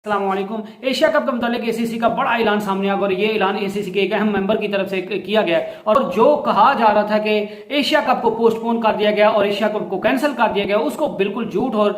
अस्सलामुअलैकुम। Asia cup के मुतालिक एसीसी का बड़ा ऐलान सामने आ गया और ये ऐलान एसीसी के एक अहम मेंबर की तरफ से किया गया और जो कहा जा रहा था कि एशिया कप को पोस्टपोन कर दिया गया और एशिया कप को कैंसिल कर दिया गया, उसको बिल्कुल झूठ और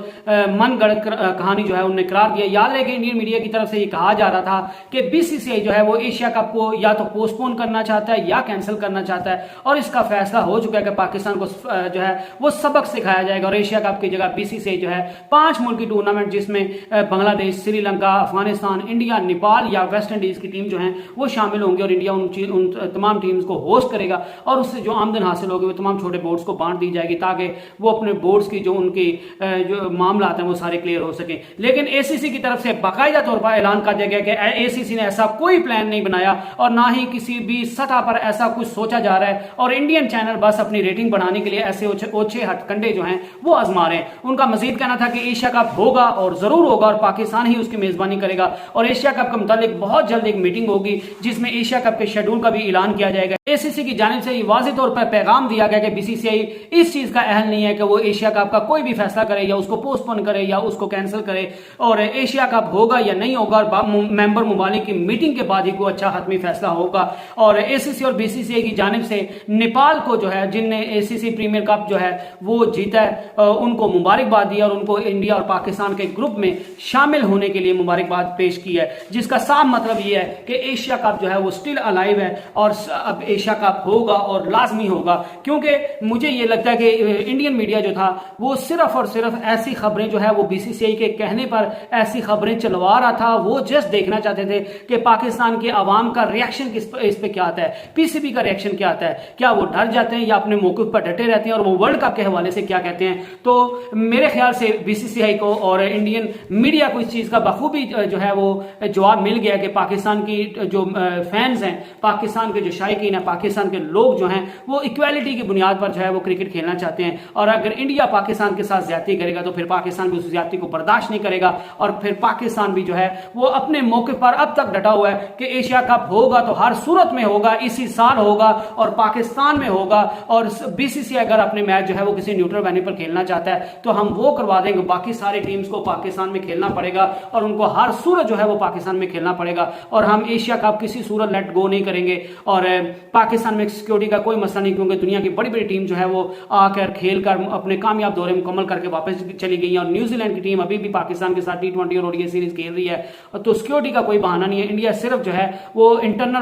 मन गढ़ंत कहानी जो है उन्होंने करार दिया। याद रहे कि इंडियन मीडिया की तरफ से ये कहा जा रहा था कि बीसीसीआई जो है वो एशिया कप को या तो पोस्टपोन करना चाहता है या कैंसिल करना चाहता है और इसका फैसला हो चुका है कि पाकिस्तान को जो है वो सबक सिखाया जाएगा और एशिया कप की जगह बीसीसीआई जो है 5 मुल्की टूर्नामेंट जिसमें बांग्लादेश, श्रीलंका, अफगानिस्तान, इंडिया, नेपाल या वेस्ट इंडीज की टीम जो है वो शामिल होंगे और इंडिया उन तमाम टीम्स को होस्ट करेगा और उससे जो आमदन हासिल होगी वो तमाम छोटे बोर्ड्स को बांट दी जाएगी ताकि वो अपने बोर्ड्स की जो उनकी जो मामला हैं वो सारे क्लियर हो सके। लेकिन एसीसी की तरफ से बाकायदा तौर पर ऐलान कर दिया गया कि एसीसी ने ऐसा कोई प्लान नहीं बनाया और ना ही किसी भी सतह पर ऐसा कुछ सोचा जा रहा है और इंडियन चैनल बस अपनी रेटिंग बढ़ाने के लिए ऐसे ओछे हथकंडे जो हैं वो आजमा रहे हैं। उनका मजीद कहना था कि एशिया कप होगा और जरूर होगा और पाकिस्तान ही उसकी मेजबानी करेगा और एशिया कप के मुतालिक बहुत जल्द एक मीटिंग होगी जिसमें एशिया कप के शेड्यूल का भी ऐलान किया जाएगा। एसीसी की जानिब से वाज़ेह तौर पर पैगाम दिया गया कि बीसीसीआई इस चीज का अहल नहीं है कि वो एशिया कप का कोई भी फैसला करे या उसको पोस्टपोन करे या उसको कैंसिल करे और एशिया कप होगा या नहीं होगा और मेंबर ममालिक की मीटिंग के बाद ही कोई अच्छा हतमी फैसला होगा। और एसीसी और बीसीसीआई की जानिब से नेपाल को जो है जिनने एसीसी प्रीमियर कप जो है वो जीता है उनको मुबारकबाद दी और उनको इंडिया और पाकिस्तान के ग्रुप में शामिल होने के लिए मुबारकबाद पेश की है, जिसका साफ मतलब यह है कि एशिया कप जो है वो स्टिल अलाइव है और अब एशिया कप होगा और लाजमी होगा। क्योंकि मुझे ये लगता है कि इंडियन मीडिया जो था वो सिर्फ और सिर्फ ऐसी खबरें जो है वो बीसीसीआई के कहने पर ऐसी खबरें चलवा रहा था। वो जस्ट देखना चाहते थे कि पाकिस्तान के अवाम का रिएक्शन इस पे क्या आता है, पीसीबी का रिएक्शन क्या आता है, क्या वो डर जाते हैं या अपने मौके पर डटे रहते हैं और वो वर्ल्ड कप के हवाले से क्या कहते हैं। तो मेरे ख्याल से बीसीसीआई को और इंडियन मीडिया को इस चीज का बखूबी जो है वो जवाब मिल गया कि पाकिस्तान की जो फैंस हैं, पाकिस्तान के जो शायकीन है, पाकिस्तान के लोग जो हैं वो इक्वालिटी की बुनियाद पर जो है वो क्रिकेट खेलना चाहते हैं और अगर इंडिया पाकिस्तान के साथ ज्यादती करेगा तो फिर पाकिस्तान भी उस ज्यादती को बर्दाश्त नहीं करेगा और फिर पाकिस्तान भी जो है वो अपने मौके पर अब तक डटा हुआ है कि एशिया कप होगा तो हर सूरत में होगा, इसी साल होगा और पाकिस्तान में होगा और बीसीसीआई अगर अपने मैच जो है वो किसी न्यूट्रल वेन्यू पर खेलना चाहता है तो हम वो करवा देंगे। बाकी सारी टीम्स को पाकिस्तान में खेलना पड़ेगा और उनको हर सूरत जो है वो पाकिस्तान में खेलना पड़ेगा और हम एशिया कप किसी सूरत लेट गो नहीं करेंगे। और पाकिस्तान में सिक्योरिटी का कोई मसला नहीं क्योंकि दुनिया की बड़ी बड़ी टीम जो है वो आकर खेल कर अपने कामयाब दौरे मुकम्मल करके वापस चली गई है और न्यूजीलैंड की टीम अभी भी पाकिस्तान के साथ T20 और ओडीआई सीरीज खेल रही है। तो सिक्योरिटी का कोई बहाना नहीं है। इंडिया सिर्फ जो है वो इंटरनल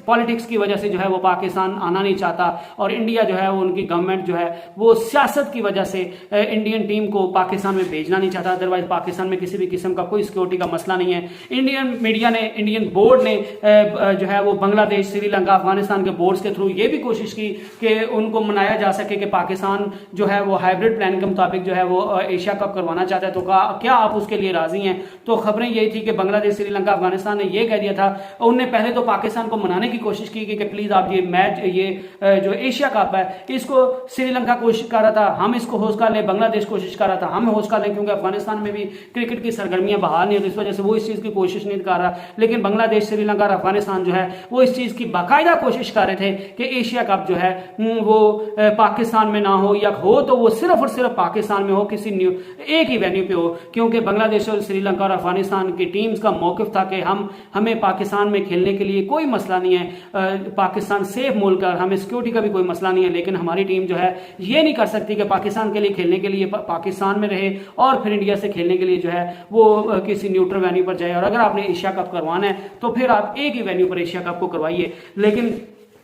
पॉलिटिक्स की वजह से जो है वो पाकिस्तान आना नहीं चाहता और इंडिया जो है वो उनकी गवर्नमेंट जो है वो सियासत की वजह से इंडियन टीम को पाकिस्तान में भेजना नहीं चाहता। अदरवाइज पाकिस्तान में किसी भी किस्म का कोई सिक्योरिटी का मसला नहीं है। इंडियन मीडिया ने, इंडियन बोर्ड ने जो है वो बांग्लादेश, श्रीलंका, अफगानिस्तान के बोर्ड्स के थ्रू ये भी कोशिश की कि उनको मनाया जा सके कि पाकिस्तान जो है वो हाइब्रिड प्लान के मुताबिक जो है वो एशिया कप करवाना चाहता है तो क्या आप उसके लिए राजी हैं। तो खबरें यही थी कि बांग्लादेश, श्रीलंका, अफगानिस्तान ने ये कह दिया था। उनने पहले तो पाकिस्तान को मनाने की कोशिश की कि प्लीज आप ये मैच ये जो एशिया कप है इसको श्रीलंका कोशिश कर रहा था हम इसको होस्ट कर ले, बांग्लादेश कोशिश कर रहा था हम होस्ट कर लें क्योंकि अफगानिस्तान में भी क्रिकेट की सरगर्मियां बहाल नहीं होती, इस वजह से वो इस चीज की कोशिश नहीं कर रहा। लेकिन बांग्लादेश, श्रीलंका और अफगानिस्तान जो है वो इस चीज की बाकायदा कोशिश कर रहे थे कि एशिया कप जो है वो पाकिस्तान में ना हो या हो तो वो सिर्फ और सिर्फ पाकिस्तान में हो, किसी एक ही वेन्यू पे हो। क्योंकि बांग्लादेश और श्रीलंका और अफगानिस्तान की टीम्स का मौकिफ था कि हमें पाकिस्तान में खेलने के लिए कोई मसला नहीं है, पाकिस्तान सेफ मुल्क है, हमें सिक्योरिटी का भी कोई मसला नहीं है, लेकिन हमारी टीम जो है ये नहीं कर सकती कि पाकिस्तान के लिए खेलने के लिए पाकिस्तान में रहे और फिर इंडिया से खेलने के लिए जो है वो किसी न्यूट्रल वेन्यू पर जाए। और अगर आपने एशिया कप करवाना है तो फिर आप एक ही वेन्यू पर एशिया कप को करवाइए। लेकिन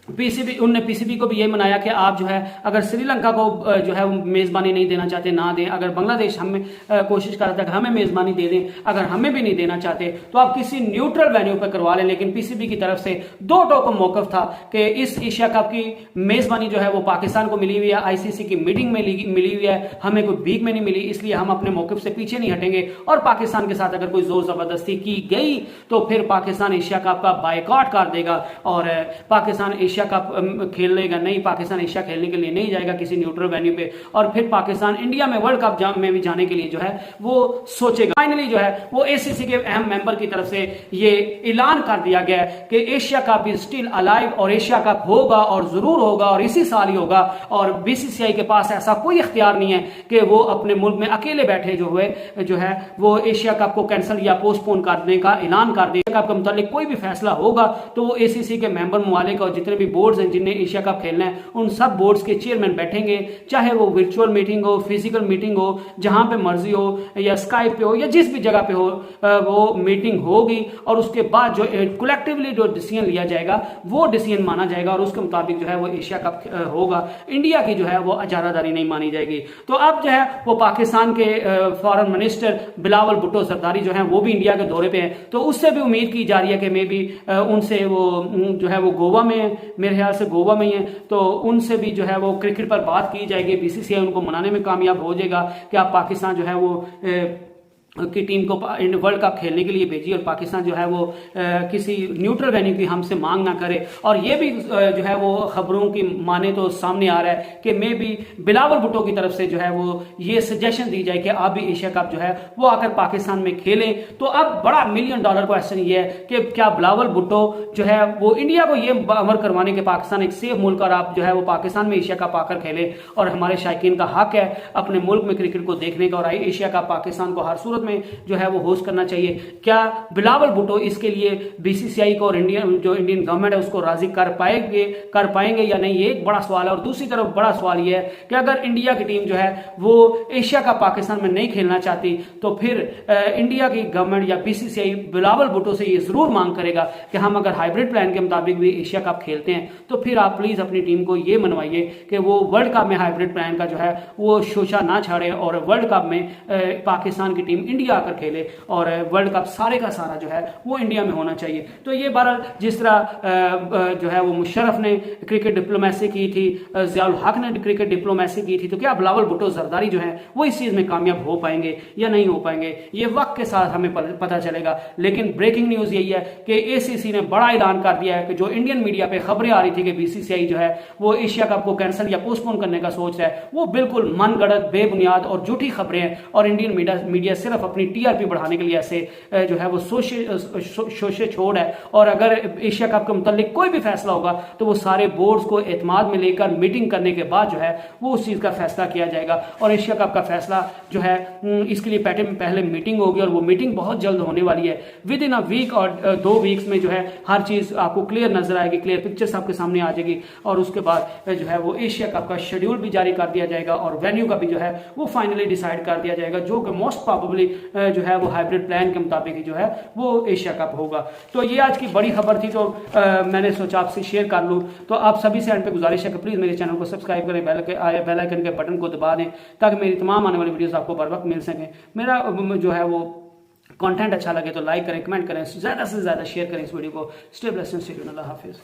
पीसीबी को भी ये मनाया कि आप जो है अगर श्रीलंका को जो है मेजबानी नहीं देना चाहते ना दें, अगर बांग्लादेश हमें कोशिश कर रहा था कि हमें मेजबानी दे दें, अगर हमें भी नहीं देना चाहते तो आप किसी न्यूट्रल वेन्यू पर करवा लें। लेकिन पीसीबी की तरफ से दो टोक मौकफ था कि इस एशिया कप की मेजबानी जो है वो पाकिस्तान को मिली हुई है, आईसीसी की मीटिंग में मिली हुई है, हमें कोई भीख में नहीं मिली, इसलिए हम अपने मौकफ से पीछे नहीं हटेंगे और पाकिस्तान के साथ अगर कोई जोर जबरदस्ती की गई तो फिर पाकिस्तान एशिया कप का बायकॉट कर देगा और पाकिस्तान एशिया कप खेल लेगा नहीं, पाकिस्तान एशिया खेलने के लिए नहीं जाएगा किसी न्यूट्रल वेन्यू पे, और फिर पाकिस्तान इंडिया में वर्ल्ड कप में भी जाने के लिए जो है वो सोचेगा। फाइनली जो है वो एसीसी के अहम मेंबर की तरफ से ये ऐलान कर दिया गया कि Asia cup is still alive, और एशिया कप होगा और जरूर होगा और इसी साल ही होगा, और बीसीसीआई के पास ऐसा कोई इख्तियार नहीं है कि वो अपने मुल्क में अकेले बैठे जो है वो एशिया कप को कैंसिल या पोस्टपोन करने का ऐलान कर दे। एशिया कप के मुतालिक कोई भी फैसला होगा तो वो एसीसी के मेंबर ममालिक और जितने भी बोर्ड्स हैं जिन्हें एशिया कप खेलना है उन सब बोर्ड्स के चेयरमैन बैठेंगे, चाहे वो वर्चुअल मीटिंग हो, फिजिकल मीटिंग हो, जहां पे मर्जी हो, या स्काइप पे हो, या जिस भी जगह पे हो वो मीटिंग होगी, और उसके बाद जो कलेक्टिवली जो डिसीजन लिया जाएगा वो डिसीजन माना जाएगा, और उसके मुताबिक जो है वो एशिया कप होगा। इंडिया की जो है वो इजारादारी नहीं मानी जाएगी। तो अब जो है वो पाकिस्तान के फॉरेन मिनिस्टर बिलावल भुट्टो जरदारी जो है वो भी इंडिया के दौरे पे हैं, तो उससे भी उम्मीद की जा रही है कि मे बी उनसे वो जो है वो गोवा में, मेरे ख्याल से गोवा में ही है, तो उनसे भी जो है वो क्रिकेट पर बात की जाएगी। बीसीसीआई उनको मनाने में कामयाब हो जाएगा कि आप पाकिस्तान जो है वो की टीम को वर्ल्ड कप खेलने के लिए भेजी, और पाकिस्तान जो है वो किसी न्यूट्रल वेन्यू की हमसे मांग ना करे। और ये भी जो है वो खबरों की माने तो सामने आ रहा है कि मे बी बिलावल भुट्टो की तरफ से जो है वो ये सजेशन दी जाए कि आप भी एशिया कप जो है वो आकर पाकिस्तान में खेलें। तो अब बड़ा $1 मिलियन क्वेश्चन ये है कि क्या बिलावल भुट्टो जो है वो इंडिया को ये अमर करवाने के पाकिस्तान एक सेफ मुल्क, और आप जो है वो पाकिस्तान में एशिया कप आकर खेले, और हमारे शायकीन का हक है अपने मुल्क में क्रिकेट को देखने का, और एशिया कप पाकिस्तान को हर सूरत में जो है वो होस्ट करना चाहिए। क्या बिलावल भुट्टो इसके लिए बीसीसीआई को और इंडियन गवर्नमेंट है उसको राजी कर पाएंगे या नहीं, ये एक बड़ा सवाल है। और दूसरी तरफ बड़ा सवाल ये है कि अगर इंडिया की टीम जो है वो एशिया कप पाकिस्तान में नहीं खेलना चाहती तो फिर इंडिया की गवर्नमेंट या बीसीसीआई बिलावल भुट्टो से ये जरूर मांग करेगा कि हम अगर हाइब्रिड प्लान के मुताबिक भी एशिया कप खेलते हैं तो फिर आप प्लीज अपनी टीम को ये मनवाइए कि वो वर्ल्ड कप में हाइब्रिड प्लान का जो है वो शोशा ना छाड़े, और वर्ल्ड कप में पाकिस्तान की टीम इंडिया आकर खेले, और वर्ल्ड कप सारे का सारा जो है वो इंडिया में होना चाहिए। तो ये बहरहाल जिस तरह जो है वो मुशर्रफ ने क्रिकेट डिप्लोमेसी की थी, ज़ियाउल हक ने क्रिकेट डिप्लोमेसी की थी, तो क्या बिलावल भुट्टो जरदारी जो है वो इस चीज में कामयाब हो पाएंगे या नहीं हो पाएंगे, ये वक्त के साथ हमें पता चलेगा। लेकिन ब्रेकिंग न्यूज यही है कि एसीसी ने बड़ा ऐलान कर दिया है कि जो इंडियन मीडिया पे खबरें आ रही थी कि बीसीसीआई जो है वो एशिया कप को कैंसिल या पोस्टपोन करने का सोच रहा है, वो बिल्कुल मनगढ़ंत, बेबुनियाद और झूठी खबरें हैं, और इंडियन मीडिया सिर्फ अपनी टीआरपी बढ़ाने के लिए ऐसे जो है वो शोशे छोड़ है। और अगर एशिया कप के मुतालिक कोई भी फैसला होगा तो वो सारे बोर्ड्स को एतमाद में लेकर मीटिंग करने के बाद जो है वो उस चीज का फैसला किया जाएगा, और एशिया कप का फैसला जो है इसके लिए पहले मीटिंग होगी, और वो मीटिंग बहुत जल्द होने वाली है। विद इन अ वीक और 2 वीक्स में जो है हर चीज आपको क्लियर नजर आएगी, क्लियर पिक्चर्स आपके सामने आ जाएगी, और उसके बाद जो है वो एशिया कप का शेड्यूल भी जारी कर दिया जाएगा, और वेन्यू का भी जो है वो फाइनली डिसाइड कर दिया जाएगा, जो कि मोस्ट प्रोबेबली जो है वो हाइब्रिड प्लान के मुताबिक ही जो है वो एशिया कप होगा। तो ये आज की बड़ी खबर थी, तो मैंने सोचा आपसे शेयर कर लूं। तो आप सभी से एंड पे गुजारिश है कि प्लीज मेरे चैनल को सब्सक्राइब करें, बेल आइकन के बटन को दबा दें ताकि मेरी तमाम आने वाली वीडियोस आपको बर वक्त मिल सकें। मेरा जो है वो कंटेंट अच्छा लगे तो लाइक करें, कमेंट करें, ज्यादा से ज्यादा शेयर करें इस वीडियो को। स्टे ब्लेस्ड, स्टे ट्यून्ड, अल्लाह हाफिज।